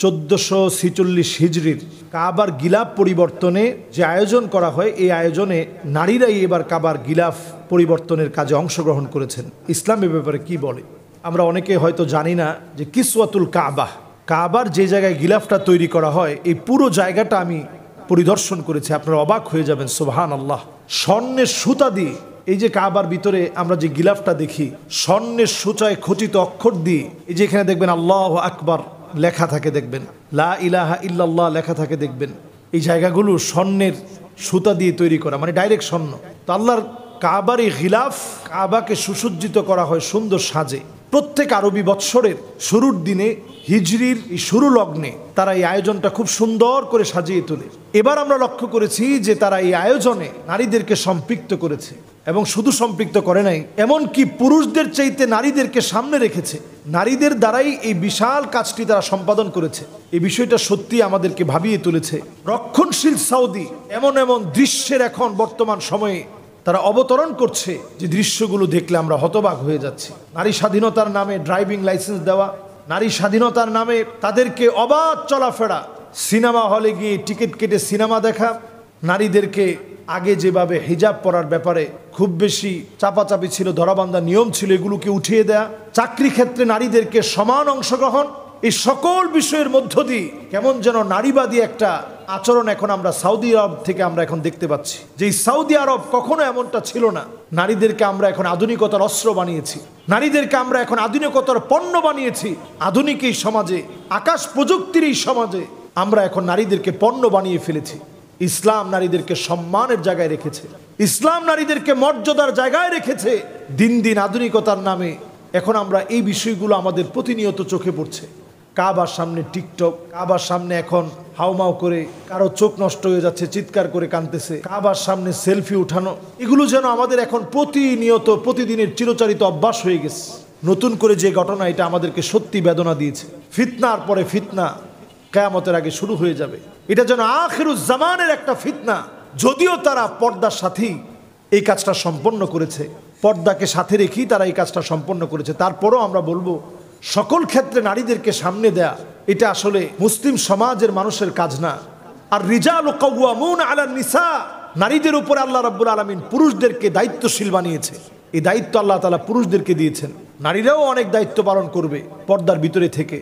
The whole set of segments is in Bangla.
1446 হিজরির কাবার গিলাফ পরিবর্তনে যে আয়োজন করা হয়, এই আয়োজনে নারীরাই এবার কাবার গিলাফ পরিবর্তনের কাজে অংশগ্রহণ করেছেন। ইসলাম এ ব্যাপারে কি বলে? আমরা অনেকে হয়তো জানি না যে কিসওয়াতুল কাবাহ, কাবার যে জায়গায় গিলাফটা তৈরি করা হয়, এই পুরো জায়গাটা আমি পরিদর্শন করেছি। আপনারা অবাক হয়ে যাবেন, সুবহানাল্লাহ। স্বর্ণের সুতা দিয়ে এই যে কাবার ভিতরে আমরা যে গিলাফটা দেখি, স্বর্ণের সূচায় খচিত অক্ষর দিয়ে এই যে এখানে দেখবেন আল্লাহু আকবার লেখা থাকে, দেখবেন লা ইলাহা ইল্লাল্লাহ লেখা থাকে, দেখবেন এই জায়গাগুলো স্বর্ণের সুতা দিয়ে তৈরি করা, মানে ডাইরেক্ট স্বর্ণ। তো আল্লাহর কাবার এই গিলাফ, কাবাকে সুসজ্জিত করা হয় সুন্দর সাজে। প্রত্যেক আরবি বৎসরের শুরুর দিনে, হিজরির এই শুরু লগ্নে তারা এই আয়োজনটা খুব সুন্দর করে সাজিয়ে তোলে। এবার আমরা লক্ষ্য করেছি যে তারা এই আয়োজনে নারীদেরকে সম্পৃক্ত করেছে, এবং শুধু সম্পৃক্ত করে নাই, এমনকি পুরুষদের চাইতে নারীদেরকে সামনে রেখেছে। নারীদের দ্বারাই এই বিশাল কাজটি তারা সম্পাদন করেছে। এই বিষয়টা সত্যি আমাদেরকে ভাবিয়ে তুলেছে। রক্ষণশীল সৌদি এমন এমন দৃশ্যের এখন বর্তমান সময়ে তারা অবতরণ করছে, যে দৃশ্যগুলো দেখলে আমরা হতবাক হয়ে যাচ্ছি। নারী স্বাধীনতার নামে ড্রাইভিং লাইসেন্স দেওয়া, নারী স্বাধীনতার নামে তাদেরকে অবাধ চলাফেরা, সিনেমা হলে গিয়ে টিকিট কেটে সিনেমা দেখা, নারীদেরকে আগে যেভাবে হিজাব পরার ব্যাপারে খুব বেশি চাপাচাপি ছিল, ধরাবান্ধা নিয়ম ছিল, এগুলোকে উঠিয়ে দেয়া, চাকরি ক্ষেত্রে নারীদেরকে সমান অংশগ্রহণ, এই সকল বিষয়ের মধ্য দিয়ে কেমন যেন নারীবাদী একটা আচরণ এখন আমরা সৌদি আরব থেকে আমরা এখন দেখতে পাচ্ছি। যে সৌদি আরব কখনো এমনটা ছিল না। নারীদেরকে আমরা এখন আধুনিকতার অস্ত্র বানিয়েছি, নারীদেরকে আমরা এখন আধুনিকতার পণ্য বানিয়েছি। আধুনিক এই সমাজে, আকাশ প্রযুক্তির এই সমাজে আমরা এখন নারীদেরকে পণ্য বানিয়ে ফেলেছি। ইসলাম নারীদেরকে সম্মানের জায়গায় রেখেছে, ইসলাম নারীদেরকে মর্যাদার জায়গায় রেখেছে। দিন দিন আধুনিকতার নামে এখন আমরা এই বিষয়গুলো আমাদের প্রতিনিয়ত চোখে পড়ছে। কাবার সামনে টিকটক, কাবার সামনে এখন হাউমাউ করে কারো চোখ নষ্ট হয়ে যাচ্ছে, চিৎকার করে কাঁদতেছে, কাবার সামনে সেলফি উঠানো, এগুলো যেন আমাদের এখন প্রতিনিয়ত প্রতিদিনের চিরচারিত অভ্যাস হয়ে গেছে। নতুন করে যে ঘটনা, এটা আমাদেরকে সত্যি বেদনা দিয়েছে। ফিতনার পরে ফিতনা কিয়ামতের আগে শুরু হয়ে যাবে। এটা যেন আখিরুজ জামানের একটা ফিতনা। যদিও তারা পর্দার সাথেই এই কাজটা সম্পন্ন করেছে, পর্দাকে সাথে রেখেই তারা এই কাজটা সম্পন্ন করেছে, তারপরও আমরা বলবো সকল ক্ষেত্রে নারীদেরকে সামনে দেয়া এটা আসলে মুসলিম সমাজের মানুষের কাজ না। আর রিজালু কাওয়ামুনা আলান নিসা, নারীদের উপরে আল্লাহ রাব্বুল আলামিন পুরুষদেরকে দায়িত্বশীল বানিয়েছে। এই দায়িত্ব আল্লাহ তাআলা পুরুষদেরকে দিয়েছেন। নারীরাও অনেক দায়িত্ব পালন করবে পর্দার ভিতরে থেকে।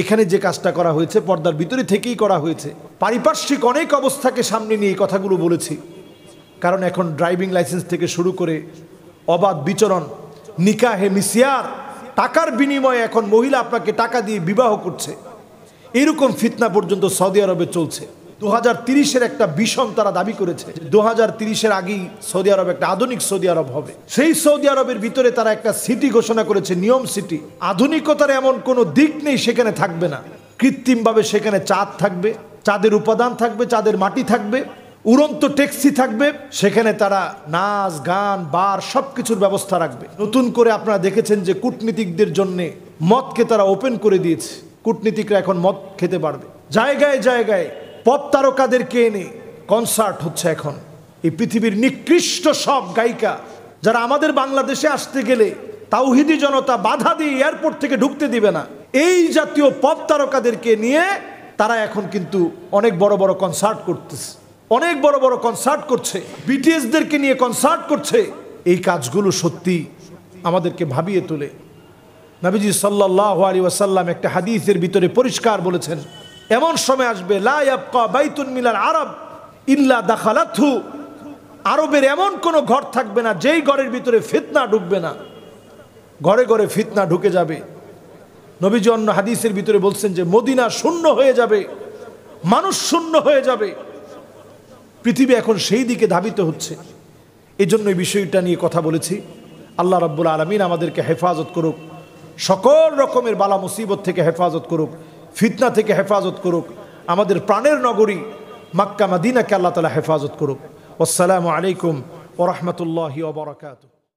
এখানে যে কাজটা করা হয়েছে পর্দার ভিতরে থেকেই করা হয়েছে। পারিপার্শ্বিক অনেক অবস্থাকে সামনে নিয়ে এই কথাগুলো বলেছি, কারণ এখন ড্রাইভিং লাইসেন্স থেকে শুরু করে অবাধ বিচরণ, নিকাহে মিসিয়ার, টাকার বিনিময়ে এখন মহিলা আপনাকে টাকা দিয়ে বিবাহ করছে, এরকম ফিতনা পর্যন্ত সৌদি আরবে চলছে। 2030-এর একটা ভিশন তারা দাবি করেছে, 2030-এর আগেই সৌদি আরব একটা আধুনিক সৌদি আরব হবে। সেই সৌদি আরবের ভিতরে তারা একটা সিটি ঘোষণা করেছে, নিয়ম সিটি। আধুনিকতার এমন কোনো দিক নেই সেখানে থাকবে না। কৃত্রিমভাবে সেখানে চাঁদ থাকবে, চাঁদের উপাদান থাকবে, চাঁদের মাটি থাকবে, উড়ন্ত ট্যাক্সি থাকবে, সেখানে তারা নাচ গান বার সবকিছুর ব্যবস্থা রাখবে। নতুন করে আপনারা দেখেছেন যে কূটনীতিকদের জন্য মদকে তারা ওপেন করে দিয়েছে, কূটনীতিকরা এখন মদ খেতে পারবে। জায়গায় জায়গায় পপ তারকাদেরকে এনে কনসার্ট হচ্ছে এখন। এই পৃথিবীর নিকৃষ্ট সব গায়িকা, যারা আমাদের বাংলাদেশে আসতে গেলে তাওহিদি জনতা বাধা দিয়ে এয়ারপোর্ট থেকে ঢুকতে দিবে না, এই জাতীয় পপ তারকাদেরকে নিয়ে তারা এখন কিন্তু অনেক বড় বড় কনসার্ট করতেছে, অনেক বড় বড় কনসার্ট করছে, বিটিএসদেরকে নিয়ে কনসার্ট করছে। এই কাজগুলো সত্যি আমাদেরকে ভাবিয়ে তোলে। নবীজি সাল্লাল্লাহু আলাইহি ওয়াসাল্লাম একটা হাদিসের ভিতরে পরিষ্কার বলেছেন, এমন সময় আসবে লা ইয়াবকা বাইতুন মিনাল আরব ইল্লা দাখালাতহু, আরবের এমন কোনো ঘর থাকবে না যেই ঘরের ভিতরে ফিতনা ঢুকবে না। ঘরে ঘরে ফিতনা ঢুকে যাবে। নবীজি অন্য হাদিসের ভিতরে বলছেন যে মদিনা শূন্য হয়ে যাবে, মানুষ শূন্য হয়ে যাবে। পৃথিবী এখন সেই দিকে ধাবিত হচ্ছে। এই জন্য এই বিষয়টা নিয়ে কথা বলেছি। আল্লাহ রাব্বুল আলামিন আমাদেরকে হেফাজত করুক, সকল রকমের বালা মুসিবত থেকে হেফাজত করুক, ফিতনা থেকে হেফাজত করুক, আমাদের প্রাণের নগরী মক্কা মদিনাকে আল্লাহ তাআলা হেফাজত করুক। আসসালামু আলাইকুম ওয়া রাহমাতুল্লাহি ওয়া বারাকাতুহু।